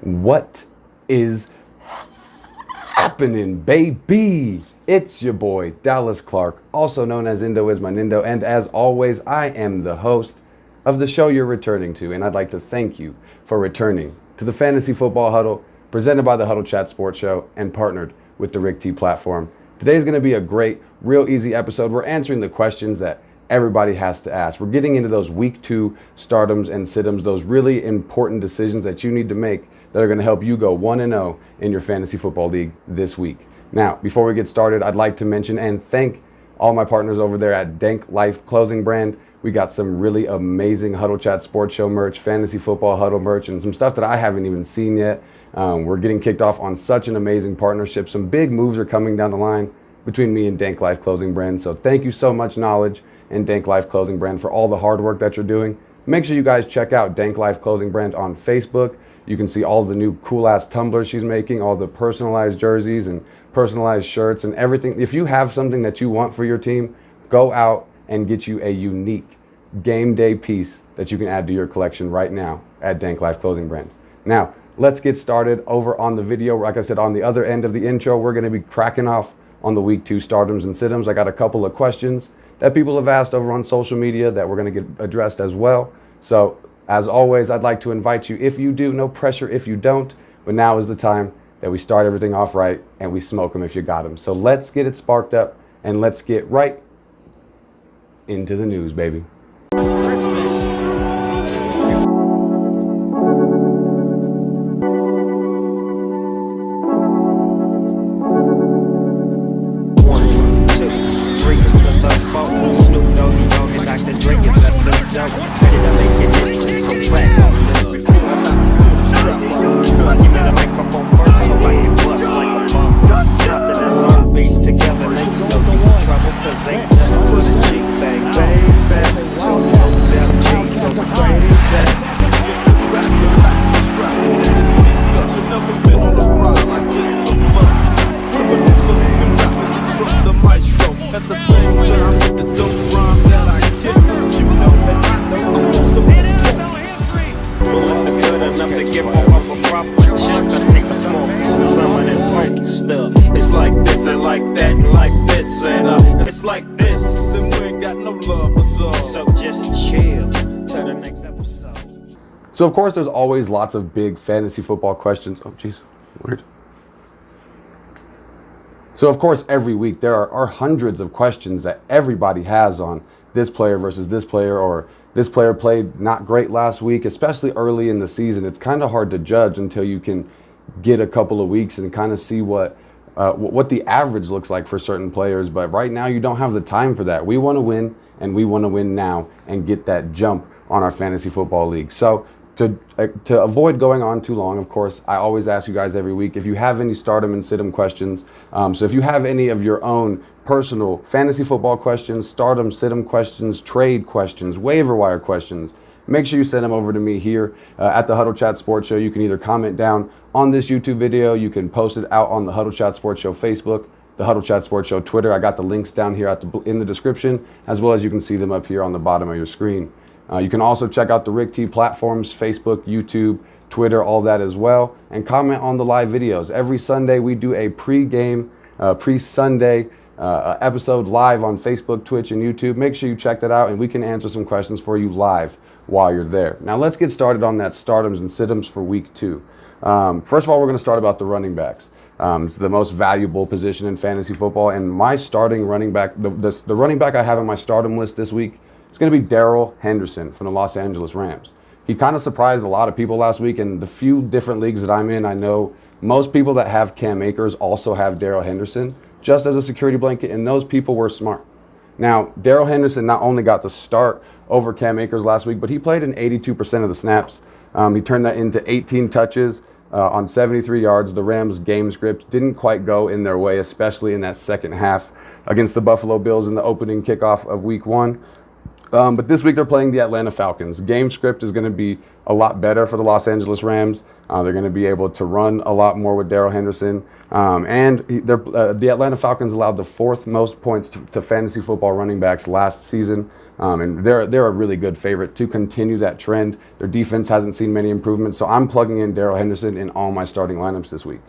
What is happening, baby? It's your boy, Dallas Clark, also known as Indo is my Nindo, and as always, I am the host of the show you're returning to, and I'd like to thank you for returning to the Fantasy Football Huddle, presented by the Huddle Chat Sports Show and partnered with the Rick T platform. Today's going to be a great, real easy episode. We're answering the questions that everybody has to ask. We're getting into those week 2 stardoms and situms, those really important decisions that you need to make that are going to help you go 1-0 in your fantasy football league this week. Now, before we get started, I'd like to mention and thank all my partners over there at Dank Life Clothing Brand. We got some really amazing Huddle Chat Sports Show merch, Fantasy Football Huddle merch, and some stuff that I haven't even seen yet. We're getting kicked off on such an amazing partnership. Some big moves are coming down the line between me and Dank Life Clothing Brand. So thank you so much, Knowledge and Dank Life Clothing Brand, for all the hard work that you're doing. Make sure you guys check out Dank Life Clothing Brand on Facebook. You can see all the new cool-ass tumblers she's making, all the personalized jerseys and personalized shirts and everything. If you have something that you want for your team, go out and get you a unique game day piece that you can add to your collection right now at Dank Life Clothing Brand. Now, let's get started over on the video. Like I said, on the other end of the intro, we're going to be cracking off on the week 2 stardoms and situms. I got a couple of questions that people have asked over on social media that we're going to get addressed as well. So, as always, I'd like to invite you, if you do, no pressure if you don't, but now is the time that we start everything off right and we smoke them if you got them. So let's get it sparked up and let's get right into the news, baby. Christmas. So, of course, there's always lots of big fantasy football questions. Oh, jeez, weird. So, of course, every week there are hundreds of questions that everybody has on this player versus this player, or this player played not great last week, especially early in the season. It's kind of hard to judge until you can get a couple of weeks and kind of see what the average looks like for certain players. But right now, you don't have the time for that. We want to win, and we want to win now and get that jump on our fantasy football league. So, to avoid going on too long, of course, I always ask you guys every week if you have any stardom and situm questions. So if you have any of your own personal fantasy football questions, stardom, situm questions, trade questions, waiver wire questions, make sure you send them over to me here at the Huddle Chat Sports Show. You can either comment down on this YouTube video, you can post it out on the Huddle Chat Sports Show Facebook, the Huddle Chat Sports Show Twitter. I got the links down here in the description, as well as you can see them up here on the bottom of your screen. You can also check out the Rick T platforms, Facebook, YouTube, Twitter, all that as well, and comment on the live videos. Every Sunday we do a pre-game, pre-Sunday episode live on Facebook, Twitch, and YouTube. Make sure you check that out, and we can answer some questions for you live while you're there. Now let's get started on that stardoms and situms for week 2. First of all, we're going to start about the running backs. It's the most valuable position in fantasy football, and my starting running back, the running back I have on my stardom list this week, it's going to be Darrell Henderson from the Los Angeles Rams. He kind of surprised a lot of people last week, and the few different leagues that I'm in, I know most people that have Cam Akers also have Darrell Henderson just as a security blanket, and those people were smart. Now, Darrell Henderson not only got to start over Cam Akers last week, but he played in 82% of the snaps. He turned that into 18 touches on 73 yards. The Rams' game script didn't quite go in their way, especially in that second half against the Buffalo Bills in the opening kickoff of week 1. But this week they're playing the Atlanta Falcons. Game script is going to be a lot better for the Los Angeles Rams. They're going to be able to run a lot more with Darrell Henderson. The Atlanta Falcons allowed the 4th most points to fantasy football running backs last season. And they're a really good favorite to continue that trend. Their defense hasn't seen many improvements, so I'm plugging in Darrell Henderson in all my starting lineups this week.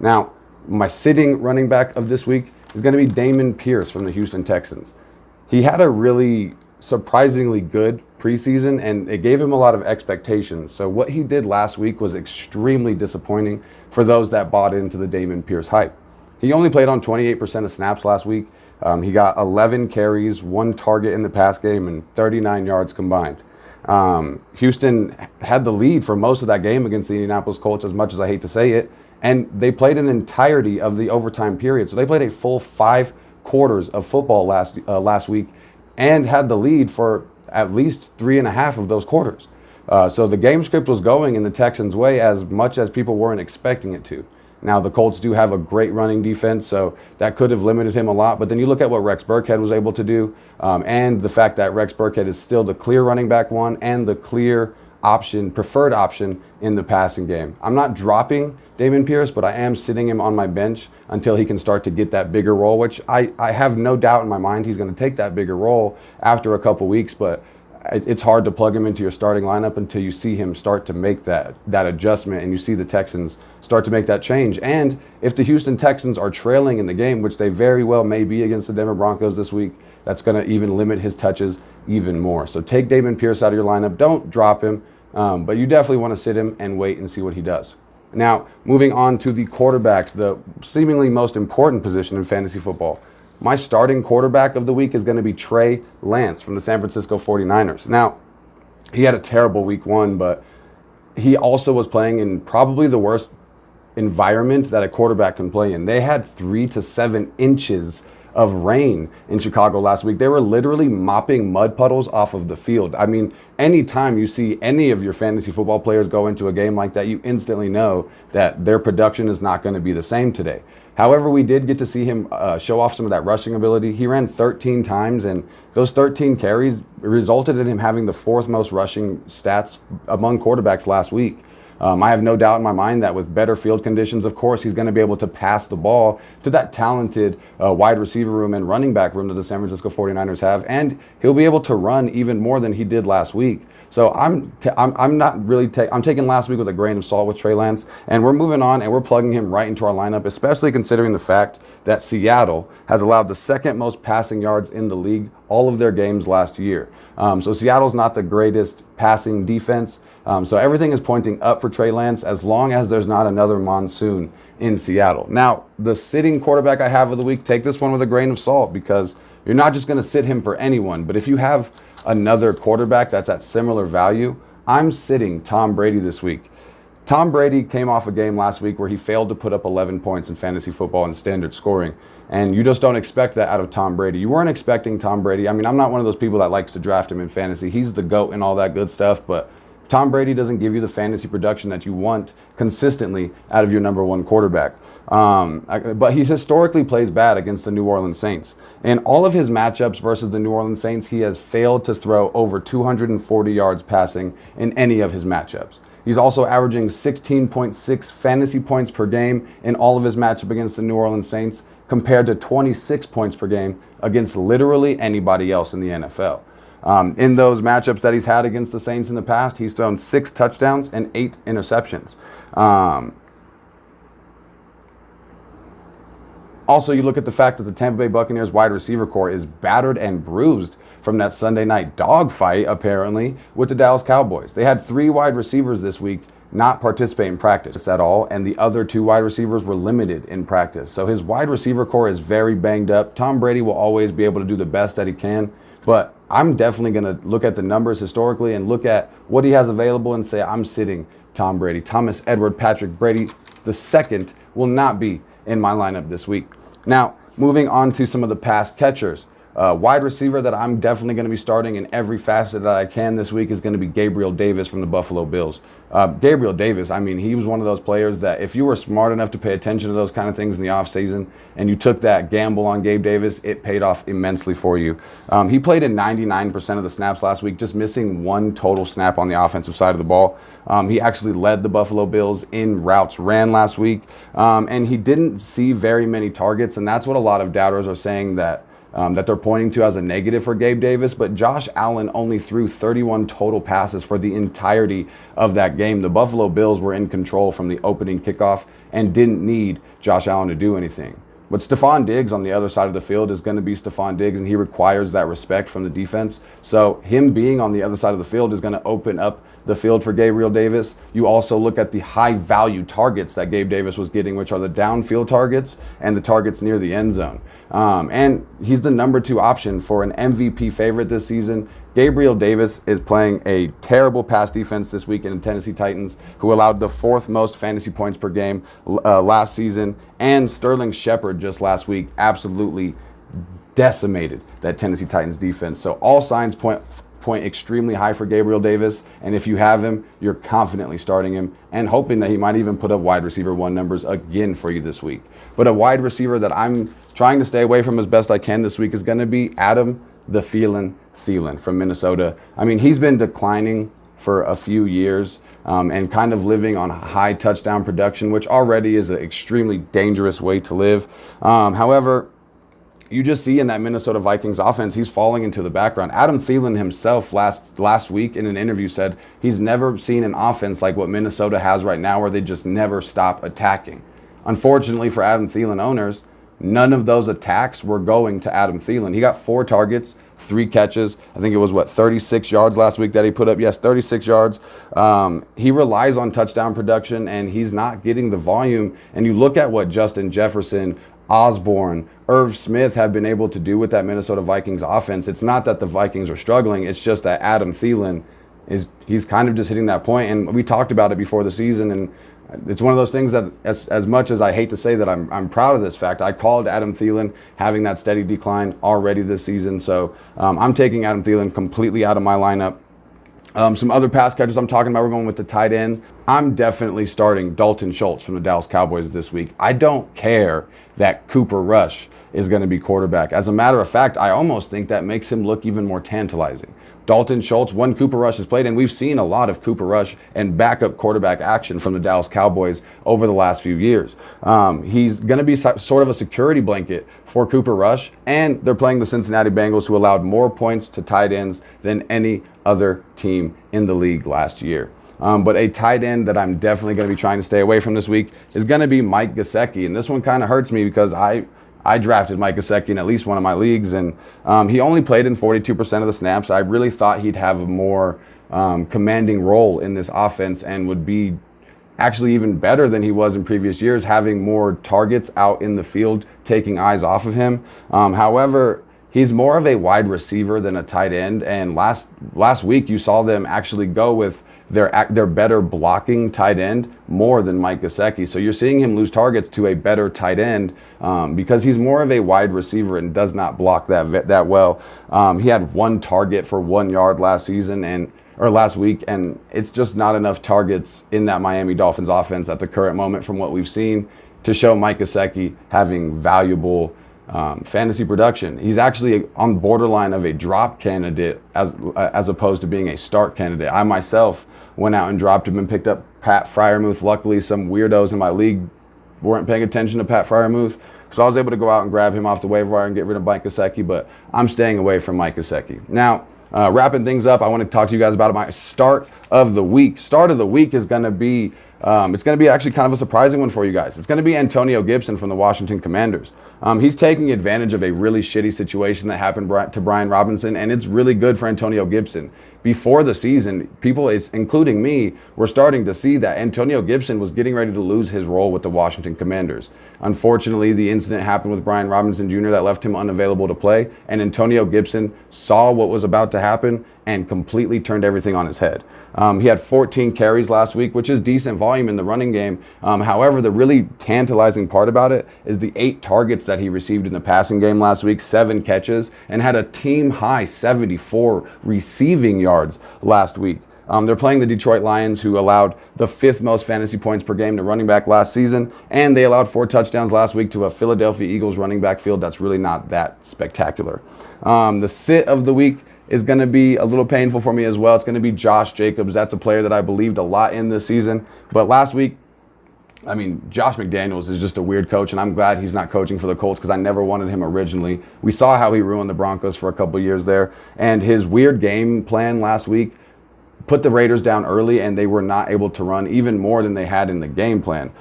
Now, my sitting running back of this week is going to be Damien Pierce from the Houston Texans. He had a really surprisingly good preseason, and it gave him a lot of expectations. So what he did last week was extremely disappointing for those that bought into the Damien Pierce hype. He only played on 28% of snaps last week. He got 11 carries, 1 target in the pass game, and 39 yards combined. Houston had the lead for most of that game against the Indianapolis Colts, as much as I hate to say it, and they played an entirety of the overtime period. So they played a full 5 quarters of football last week and had the lead for at least 3.5 of those quarters. So the game script was going in the Texans' way as much as people weren't expecting it to. Now, the Colts do have a great running defense, so that could have limited him a lot. But then you look at what Rex Burkhead was able to do, and the fact that Rex Burkhead is still the clear running back one and the clear option, preferred option in the passing game. I'm not dropping Damien Pierce, but I am sitting him on my bench until he can start to get that bigger role, which I have no doubt in my mind he's going to take that bigger role after a couple weeks, but it's hard to plug him into your starting lineup until you see him start to make that adjustment and you see the Texans start to make that change. And if the Houston Texans are trailing in the game, which they very well may be against the Denver Broncos this week, that's going to even limit his touches even more. So take Damien Pierce out of your lineup. Don't drop him, but you definitely want to sit him and wait and see what he does. Now, moving on to the quarterbacks, the seemingly most important position in fantasy football. My starting quarterback of the week is going to be Trey Lance from the San Francisco 49ers. Now, he had a terrible week 1, but he also was playing in probably the worst environment that a quarterback can play in. They had 3 to 7 inches of rain in Chicago last week. They were literally mopping mud puddles off of the field. I mean, anytime you see any of your fantasy football players go into a game like that, you instantly know that their production is not going to be the same today. However, we did get to see him show off some of that rushing ability. He ran 13 times, and those 13 carries resulted in him having the 4th most rushing stats among quarterbacks last week. I have no doubt in my mind that with better field conditions, of course, he's going to be able to pass the ball to that talented wide receiver room and running back room that the San Francisco 49ers have, and he'll be able to run even more than he did last week. So I'm taking last week with a grain of salt with Trey Lance, and we're moving on and we're plugging him right into our lineup, especially considering the fact that Seattle has allowed the 2nd most passing yards in the league all of their games last year. So Seattle's not the greatest passing defense. So everything is pointing up for Trey Lance as long as there's not another monsoon in Seattle. Now, the sitting quarterback I have of the week, take this one with a grain of salt because you're not just going to sit him for anyone. But if you have another quarterback that's at similar value, I'm sitting Tom Brady this week. Tom Brady came off a game last week where he failed to put up 11 points in fantasy football and standard scoring. And you just don't expect that out of Tom Brady. You weren't expecting Tom Brady. I mean, I'm not one of those people that likes to draft him in fantasy. He's the GOAT and all that good stuff, but Tom Brady doesn't give you the fantasy production that you want consistently out of your number 1 quarterback. But he historically plays bad against the New Orleans Saints. In all of his matchups versus the New Orleans Saints, he has failed to throw over 240 yards passing in any of his matchups. He's also averaging 16.6 fantasy points per game in all of his matchup against the New Orleans Saints, compared to 26 points per game against literally anybody else in the NFL. In those matchups that he's had against the Saints in the past, he's thrown 6 touchdowns and 8 interceptions. Also, you look at the fact that the Tampa Bay Buccaneers wide receiver core is battered and bruised from that Sunday night dogfight, apparently, with the Dallas Cowboys. They had 3 wide receivers this week not participate in practice at all, and the other 2 wide receivers were limited in practice. So his wide receiver core is very banged up. Tom Brady will always be able to do the best that he can, but I'm definitely going to look at the numbers historically and look at what he has available and say, I'm sitting Tom Brady. Thomas Edward Patrick Brady II will not be in my lineup this week. Now, moving on to some of the pass catchers. Wide receiver that I'm definitely going to be starting in every facet that I can this week is going to be Gabriel Davis from the Buffalo Bills. Gabriel Davis, I mean, he was one of those players that if you were smart enough to pay attention to those kind of things in the offseason and you took that gamble on Gabe Davis, it paid off immensely for you. He played in 99% of the snaps last week, just missing 1 total snap on the offensive side of the ball. He actually led the Buffalo Bills in routes ran last week, and he didn't see very many targets, and that's what a lot of doubters are saying, that that they're pointing to as a negative for Gabe Davis, but Josh Allen only threw 31 total passes for the entirety of that game. The Buffalo Bills were in control from the opening kickoff and didn't need Josh Allen to do anything. But Stephon Diggs on the other side of the field is going to be Stephon Diggs, and he requires that respect from the defense. So him being on the other side of the field is going to open up the field for Gabriel Davis. You also look at the high-value targets that Gabe Davis was getting, which are the downfield targets and the targets near the end zone. And he's the number 2 option for an MVP favorite this season. Gabriel Davis is playing a terrible pass defense this week in the Tennessee Titans, who allowed the 4th most fantasy points per game last season. And Sterling Shepard just last week absolutely decimated that Tennessee Titans defense. So all signs point extremely high for Gabriel Davis. And if you have him, you're confidently starting him and hoping that he might even put up wide receiver 1 numbers again for you this week. But a wide receiver that I'm trying to stay away from as best I can this week is going to be Adam the Thielen from Minnesota. I mean, he's been declining for a few years and kind of living on high touchdown production, which already is an extremely dangerous way to live. However, you just see in that Minnesota Vikings offense, he's falling into the background. Adam Thielen himself last week in an interview said he's never seen an offense like what Minnesota has right now, where they just never stop attacking. Unfortunately for Adam Thielen owners, none of those attacks were going to Adam Thielen. He got 4 targets, 3 catches. I think it was, 36 yards last week that he put up? Yes, 36 yards. He relies on touchdown production, and he's not getting the volume. And you look at what Justin Jefferson, Osborne, Irv Smith have been able to do with that Minnesota Vikings offense. It's not that the Vikings are struggling. It's just that Adam Thielen he's kind of just hitting that point. And we talked about it before the season, and it's one of those things that, as much as I hate to say that I'm proud of this fact, I called Adam Thielen having that steady decline already this season. So I'm taking Adam Thielen completely out of my lineup. Some other pass catchers I'm talking about, we're going with the tight end. I'm definitely starting Dalton Schultz from the Dallas Cowboys this week. I don't care that Cooper Rush is going to be quarterback. As a matter of fact, I almost think that makes him look even more tantalizing. Dalton Schultz, when Cooper Rush has played, and we've seen a lot of Cooper Rush and backup quarterback action from the Dallas Cowboys over the last few years. He's going to be sort of a security blanket for Cooper Rush, and they're playing the Cincinnati Bengals, who allowed more points to tight ends than any other team in the league last year. But a tight end that I'm definitely going to be trying to stay away from this week is going to be Mike Gesicki, and this one kind of hurts me because I drafted Mike Gesicki in at least one of my leagues, and he only played in 42% of the snaps. I really thought he'd have a more commanding role in this offense and would be actually even better than he was in previous years, having more targets out in the field, taking eyes off of him. However, he's more of a wide receiver than a tight end, and last week you saw them actually go with their better blocking tight end more than Mike Gesicki. So you're seeing him lose targets to a better tight end because he's more of a wide receiver and does not block that well. He had 1 target for 1 yard last week, and it's just not enough targets in that Miami Dolphins offense at the current moment from what we've seen to show Mike Gesicki having valuable fantasy production. He's actually on borderline of a drop candidate as opposed to being a start candidate. I myself went out and dropped him and picked up Pat Freiermuth. Luckily, some weirdos in my league weren't paying attention to Pat Freiermuth, so I was able to go out and grab him off the waiver wire and get rid of Mike Gesicki, but I'm staying away from Mike Gesicki. Now, wrapping things up, I want to talk to you guys about my start of the week. Start of the week is going to be it's going to be actually kind of a surprising one for you guys. It's going to be Antonio Gibson from the Washington Commanders. He's taking advantage of a really shitty situation that happened to Brian Robinson, and it's really good for Antonio Gibson. Before the season, people, including me, were starting to see that Antonio Gibson was getting ready to lose his role with the Washington Commanders. Unfortunately, the incident happened with Brian Robinson Jr. that left him unavailable to play, and Antonio Gibson saw what was about to happen and completely turned everything on his head. He had 14 carries last week, which is decent volume in the running game. However, the really tantalizing part about it is the 8 targets that he received in the passing game last week, 7 catches, and had a team-high 74 receiving yards last week. They're playing the Detroit Lions, who allowed the 5th most fantasy points per game to running back last season, and they allowed 4 touchdowns last week to a Philadelphia Eagles running back field that's really not that spectacular. The sit of the week is going to be a little painful for me as well. It's going to be Josh Jacobs. That's a player that I believed a lot in this season, but last week I mean, Josh McDaniels is just a weird coach, and I'm glad he's not coaching for the Colts because I never wanted him originally. We saw how he ruined the Broncos for a couple years there, and his weird game plan last week put the Raiders down early, and they were not able to run even more than they had in the game plan.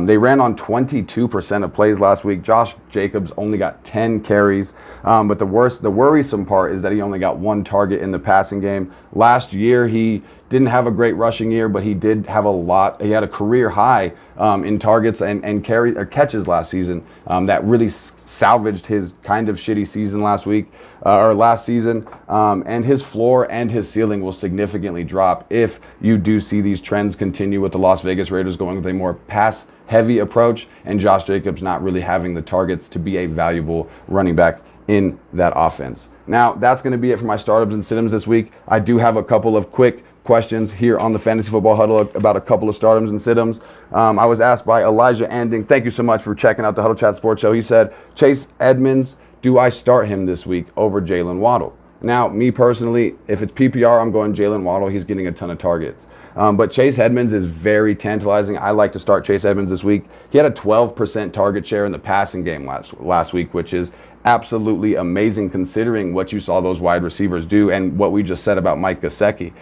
They ran on 22% of plays last week. Josh Jacobs only got 10 carries, but the worrisome part is that he only got 1 target in the passing game. Last year, he didn't have a great rushing year, but he did have a lot. He had a career high in targets and catches last season that really salvaged his kind of shitty season last season. And his floor and his ceiling will significantly drop if you do see these trends continue with the Las Vegas Raiders going with a more pass-heavy approach and Josh Jacobs not really having the targets to be a valuable running back in that offense. Now, that's going to be it for my startups and sit-ems this week. I do have a couple of quick questions here on the Fantasy Football Huddle about a couple of startums and sit-ems. I was asked by Elijah Anding. Thank you so much for checking out the Huddle Chat Sports Show. He said, Chase Edmonds, do I start him this week over Jalen Waddle? Now, me personally, if it's PPR, I'm going Jalen Waddle. He's getting a ton of targets. But Chase Edmonds is very tantalizing. I like to start Chase Edmonds this week. He had a 12% target share in the passing game last week, which is absolutely amazing considering what you saw those wide receivers do and what we just said about Mike Gesicki.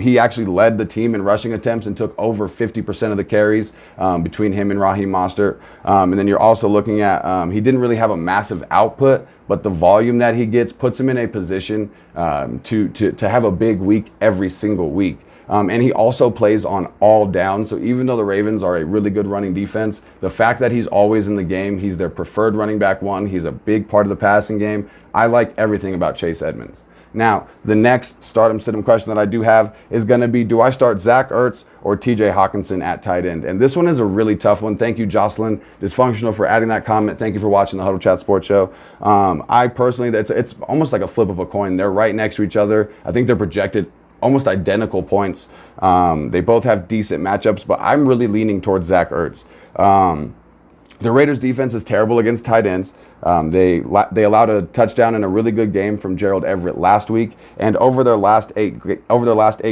He actually led the team in rushing attempts and took over 50% of the carries between him and Raheem Mostert. And then you're also looking at, he didn't really have a massive output, but the volume that he gets puts him in a position to have a big week every single week. And he also plays on all downs. So even though the Ravens are a really good running defense, the fact that he's always in the game, he's their preferred running back one. He's a big part of the passing game. I like everything about Chase Edmonds. Now, the next start-em, sit-em question that I do have is going to be, do I start Zach Ertz or TJ Hockenson at tight end? And this one is a really tough one. Thank you, Jocelyn Dysfunctional, for adding that comment. Thank you for watching the Huddle Chat Sports Show. I personally, it's almost like a flip of a coin. They're right next to each other. I think they're projected almost identical points. They both have decent matchups, but I'm really leaning towards Zach Ertz. The Raiders' defense is terrible against tight ends. They allowed a touchdown in a really good game from Gerald Everett last week, and over their last eight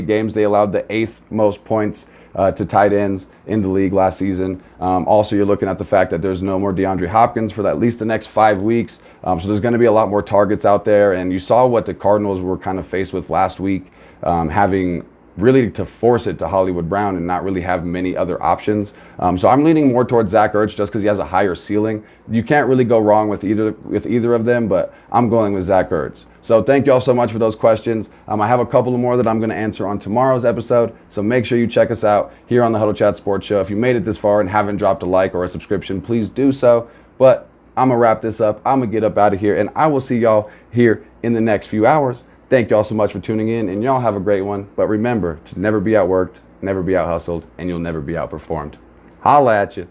games, they allowed the 8th most points to tight ends in the league last season. Also, you're looking at the fact that there's no more DeAndre Hopkins for at least the next 5 weeks. So there's going to be a lot more targets out there, and you saw what the Cardinals were kind of faced with last week, having really to force it to Hollywood Brown and not really have many other options. So I'm leaning more towards Zach Ertz just because he has a higher ceiling. You can't really go wrong with either of them, but I'm going with Zach Ertz. So thank you all so much for those questions. I have a couple more that I'm going to answer on tomorrow's episode, so make sure you check us out here on the Huddle Chat Sports Show. If you made it this far and haven't dropped a like or a subscription, please do so. But I'm going to wrap this up. I'm going to get up out of here, and I will see y'all here in the next few hours. Thank y'all so much for tuning in, and y'all have a great one. But remember to never be outworked, never be out-hustled, and you'll never be outperformed. Holla at you.